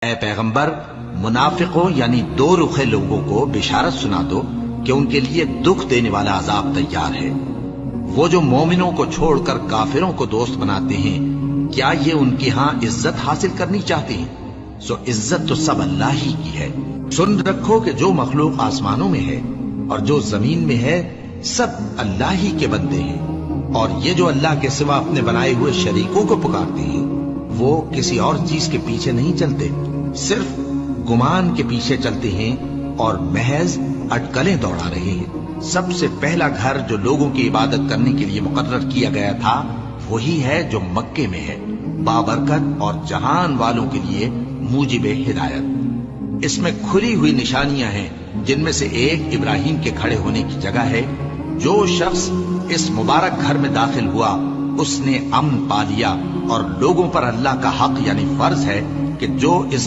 اے پیغمبر، منافقوں یعنی دو رخے لوگوں کو بشارت سنا دو کہ ان کے لیے دکھ دینے والا عذاب تیار ہے۔ وہ جو مومنوں کو چھوڑ کر کافروں کو دوست بناتے ہیں، کیا یہ ان کی ہاں عزت حاصل کرنی چاہتے ہیں؟ سو عزت تو سب اللہ ہی کی ہے۔ سن رکھو کہ جو مخلوق آسمانوں میں ہے اور جو زمین میں ہے، سب اللہ ہی کے بندے ہیں، اور یہ جو اللہ کے سوا اپنے بنائے ہوئے شریکوں کو پکارتے ہیں، وہ کسی اور چیز کے پیچھے نہیں چلتے، صرف گمان کے پیچھے چلتے ہیں اور محض اٹکلیں دوڑا رہے ہیں۔ سب سے پہلا گھر جو لوگوں کی عبادت کرنے کے لیے مقرر کیا گیا تھا وہی ہے جو مکے میں ہے، بابرکت اور جہان والوں کے لیے موجب ہدایت۔ اس میں کھلی ہوئی نشانیاں ہیں، جن میں سے ایک ابراہیم کے کھڑے ہونے کی جگہ ہے۔ جو شخص اس مبارک گھر میں داخل ہوا اس نے امن پا لیا، اور لوگوں پر اللہ کا حق یعنی فرض ہے کہ جو اس